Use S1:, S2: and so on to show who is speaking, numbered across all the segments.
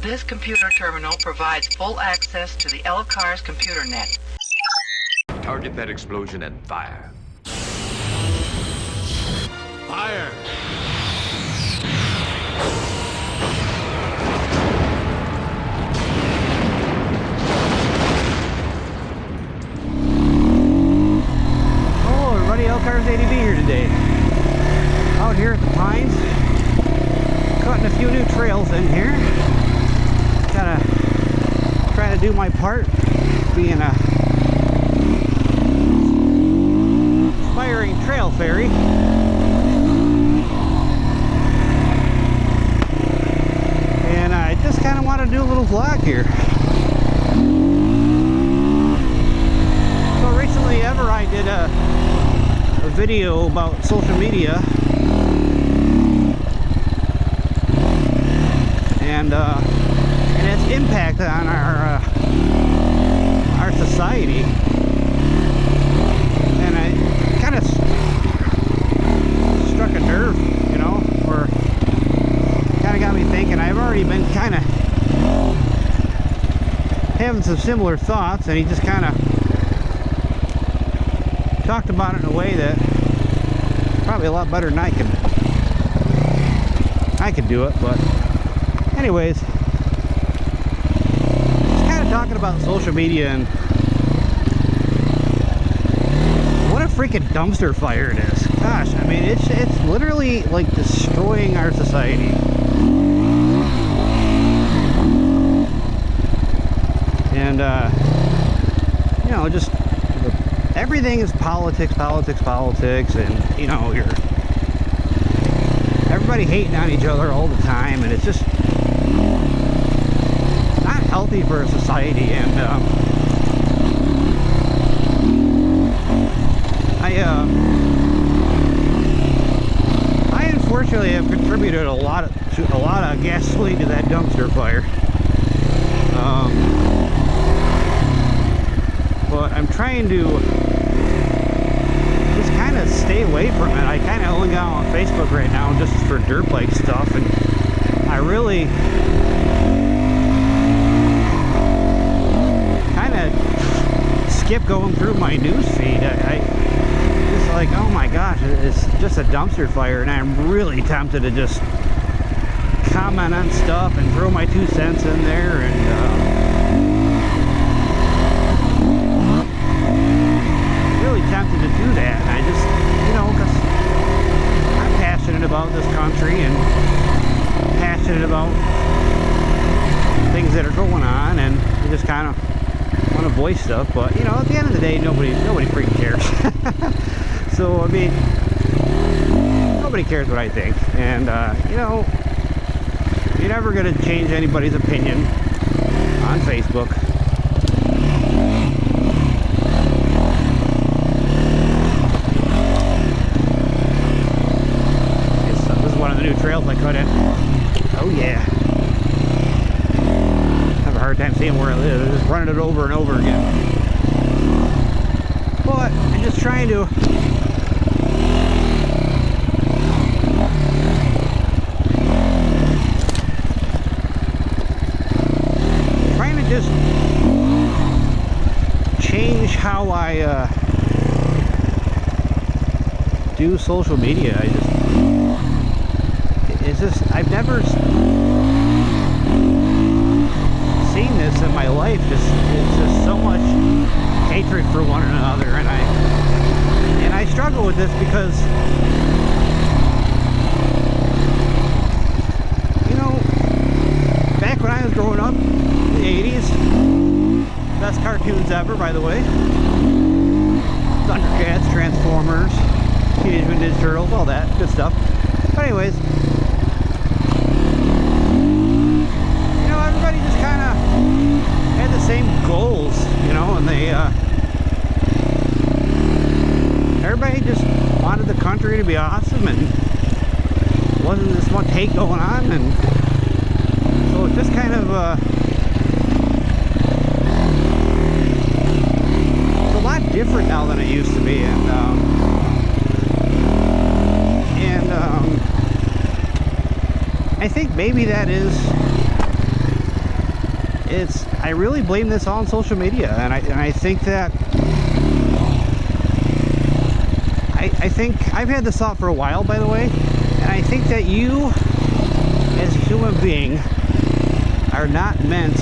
S1: This computer terminal provides full access to the LCAR's computer net.
S2: Target that explosion and fire.
S3: Fire!
S4: Hello everybody, LCAR's ADV here today. Out here at the Pines, cutting a few new trails in here. Gotta try to do my part, being a aspiring trail fairy. And I just kind of want to do a little vlog here. So recently I did a video about social media and its impact on our society, and I kind of struck a nerve, you know, or kind of got me thinking. I've already been kind of having some similar thoughts, and he just kind of talked about it in a way that probably a lot better than I could do it. But anyways, just kind of talking about social media and what a freaking dumpster fire it is. Gosh, I mean, it's literally like destroying our society. And you know, just everything is politics, and you know, everybody hating on each other all the time, and it's just not healthy for a society. And I unfortunately have contributed a lot of gasoline to that dumpster fire. But I'm trying to just kind of stay away from it. I kind of only got on Facebook right now just for dirt bike stuff, and I really kind of skip going through my news feed. I just like, oh my gosh, it's just a dumpster fire, and I'm really tempted to just comment on stuff and throw my 2 cents in there, and really tempted to do that. And I just, you know, because I'm passionate about this country and passionate about things that are going on, and I just kind of want to voice stuff. But you know, at the end of the day, nobody freaking cares. So I mean, nobody cares what I think, and you know, you're never going to change anybody's opinion on Facebook. This is one of the new trails I cut in. Oh yeah. I have a hard time seeing where it is. I'm just running it over and over again. But I'm just trying to just change how I do social media. I've never seen this in my life. It's just so much hatred for one another, and I struggle with this because, you know, back when I was growing up, the 80s, best cartoons ever, by the way. Thundercats, Transformers, Teenage Mutant Ninja Turtles, all that good stuff. But anyways, you know, everybody just kind of had the same goals, you know, and everybody just wanted the country to be awesome, and wasn't this much hate going on, and so it's just kind of different now than it used to be, and I think maybe that is I really blame this all on social media, and I think that I think I've had this thought for a while, by the way, and I think that you as a human being are not meant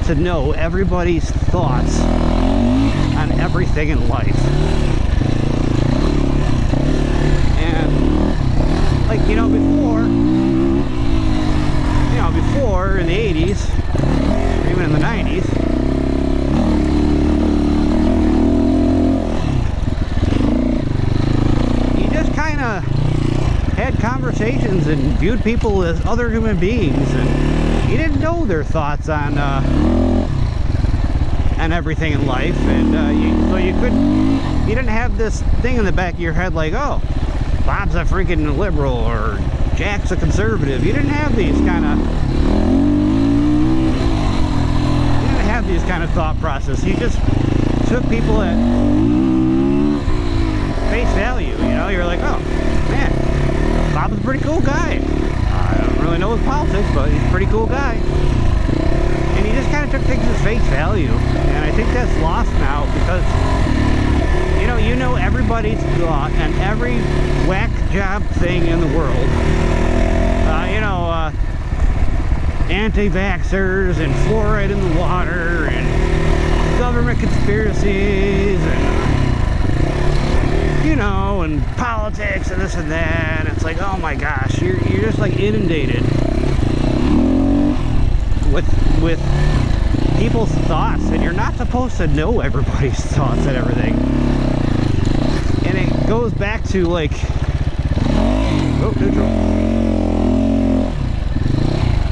S4: to know everybody's thoughts on everything in life. And like, before in the 80s, or even in the 90s, you just kind of had conversations and viewed people as other human beings, and you didn't know their thoughts on everything in life, and you didn't have this thing in the back of your head like, oh, Bob's a freaking liberal or Jack's a conservative. You didn't have these kind of thought process. You just took people at face value. You're like, oh man, Bob's a pretty cool guy. I don't really know his politics, but he's a pretty cool guy. And you just kind of took things at face value, and I think that's lost now because you know everybody's thought and every whack job thing in the world. Anti-vaxxers and fluoride in the water and government conspiracies and politics and this and that. And it's like, oh my gosh, you're just like inundated with people's thoughts, and you're not supposed to know everybody's thoughts and everything. And it goes back to like, oh, neutral.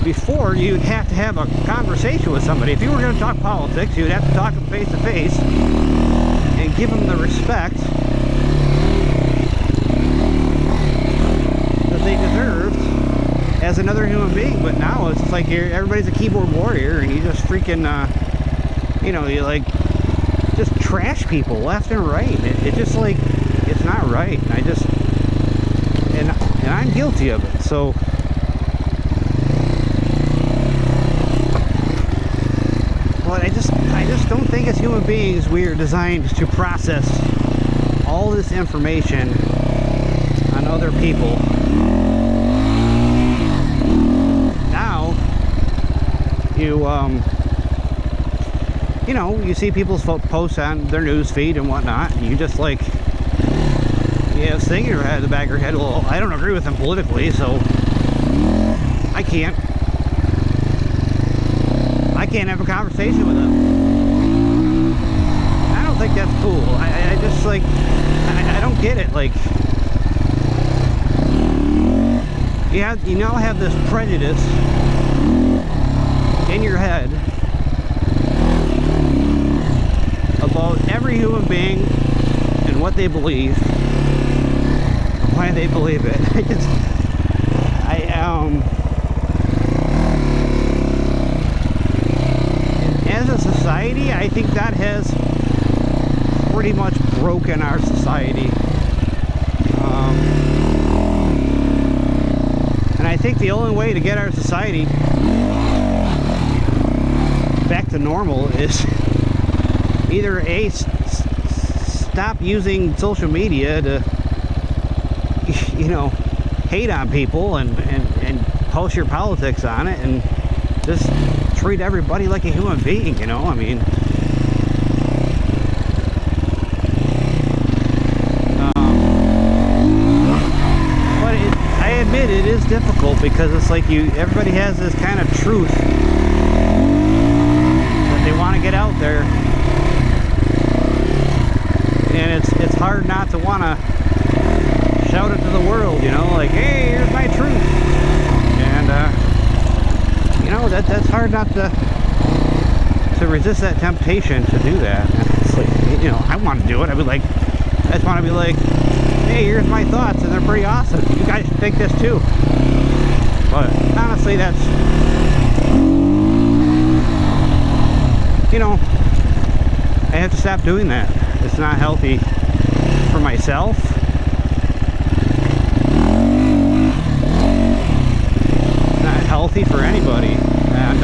S4: Before, you'd have to have a conversation with somebody. If you were going to talk politics, you'd have to talk them face to face and give them the respect that they deserved as another human being. But now it's like everybody's a keyboard warrior, and you just freaking, you like just trash people left and right. It just like, it's not right. And I'm guilty of it. So. But I just don't think as human beings we are designed to process all this information on other people. Now, you see people's posts on their news feed and whatnot, and you just like, you have this thing in your head, the back of your head, well, I don't agree with them politically, so I can't have a conversation with them. I don't think that's cool. I just like, I don't get it. Like, you now have this prejudice in your head about every human being and what they believe, why they believe it. As a society, I think that has pretty much broken our society. And I think the only way to get our society back to normal is either stop using social media to, hate on people and post your politics on it, and just treat everybody like a human being, I mean, but I admit it is difficult because it's like everybody has this kind of truth that they want to get out there, and it's hard not to want to shout it to the world, like, hey, here's my truth, and that's hard not to resist that temptation to do that. And it's like, I want to do it. I just want to be like, hey, here's my thoughts, and they're pretty awesome. You guys should think this too. But honestly, that's, I have to stop doing that. It's not healthy for myself. It's not healthy for anybody. And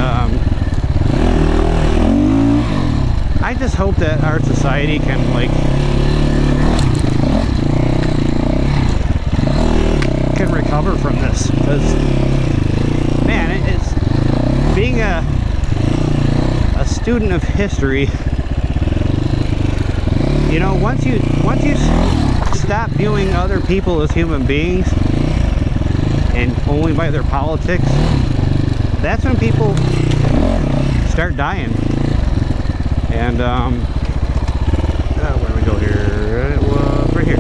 S4: hope that our society can recover from this, because man, it's being a student of history. You know, once you stop viewing other people as human beings and only by their politics, that's when people start dying. And where do we go here? It was right here.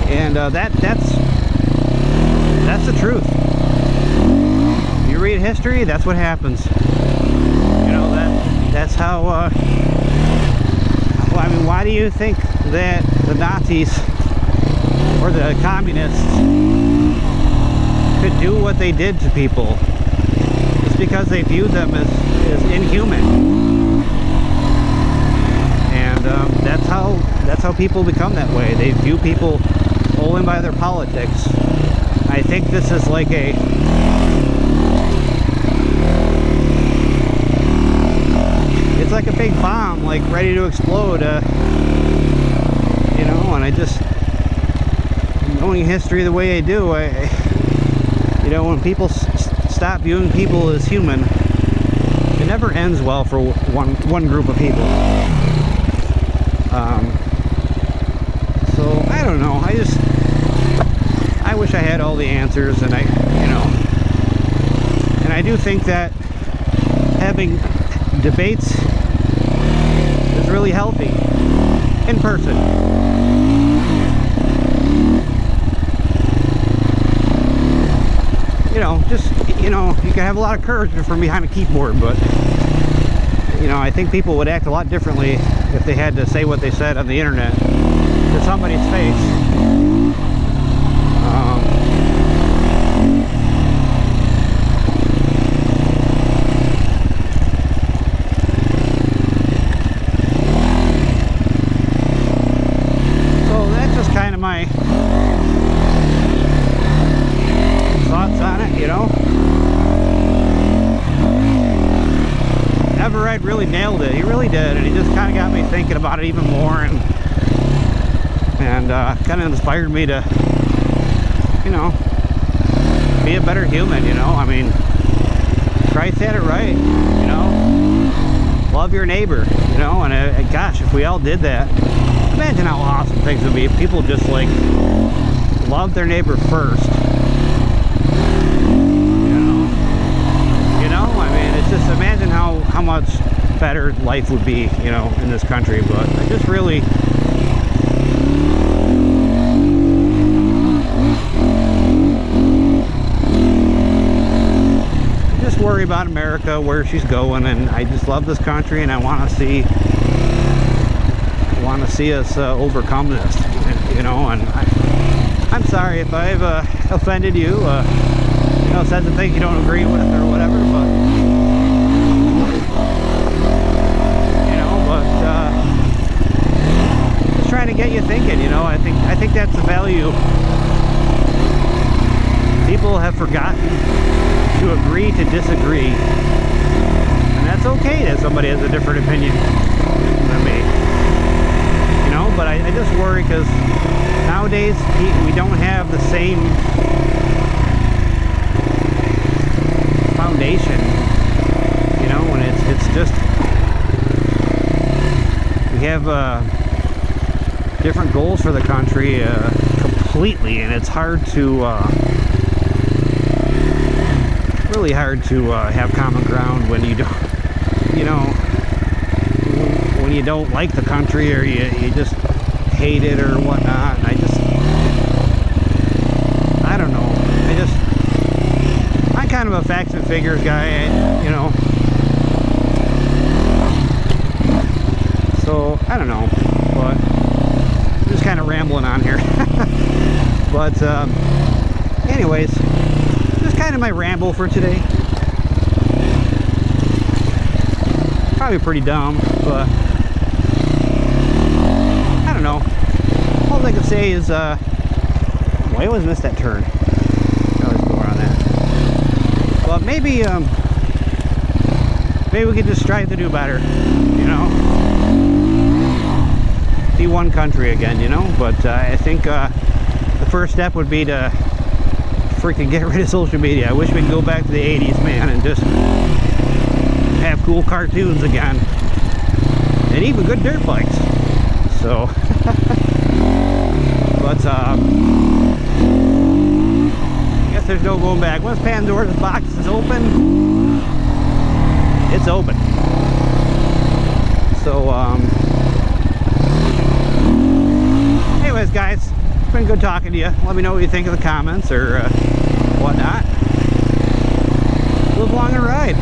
S4: And that's the truth. You read history, that's what happens. You know, that's how. Well, I mean, why do you think that the Nazis or the communists could do what they did to people? It's because they viewed them as inhuman. And that's how people become that way. They view people only by their politics. I think this is like it's like a big bomb, like ready to explode, you know. And I just, knowing history the way I do, you know, when people stop viewing people as human, it never ends well for one group of people. So I don't know. I wish I had all the answers, and I do think that having debates is really healthy in person. You know, just, you know, you can have a lot of courage from behind a keyboard, but you know, I think people would act a lot differently if they had to say what they said on the internet to somebody's face. My thoughts on it, you know. Everett really nailed it. He really did, and he just kind of got me thinking about it even more, and kind of inspired me to, you know, be a better human. You know, I mean, Christ had it right. You know, love your neighbor. You know, and gosh, if we all did that. Imagine how awesome things would be if people just like love their neighbor first. You know, I mean, it's just, imagine how much better life would be, you know, in this country. But I just really, just worry about America, where she's going, and I just love this country, and I want to see us overcome this, you know. And I'm sorry if I've offended you, you know, said some things you don't agree with or whatever, but you know, just trying to get you thinking, you know. I think that's the value. People have forgotten to agree to disagree, and that's okay that somebody has a different opinion than me. But I just worry because nowadays we don't have the same foundation, you know, and it's just, we have different goals for the country completely, and it's hard to really hard to have common ground when you don't, you know, when you don't like the country, or you just hate it or whatnot. And I don't know. I'm kind of a facts and figures guy, you know. So I don't know, but I'm just kind of rambling on here. But anyways, just kind of my ramble for today. Probably pretty dumb, but I don't know. All I can say is, well, I always miss that turn. I always go around that. But maybe maybe we could just strive to do better, you know. See one country again, you know. But I think the first step would be to freaking get rid of social media. I wish we could go back to the 80s, man, and just have cool cartoons again. And even good dirt bikes. So, but I guess there's no going back. Once Pandora's box is open, it's open. So, anyways, guys, it's been good talking to you. Let me know what you think in the comments or whatnot. Live long and ride.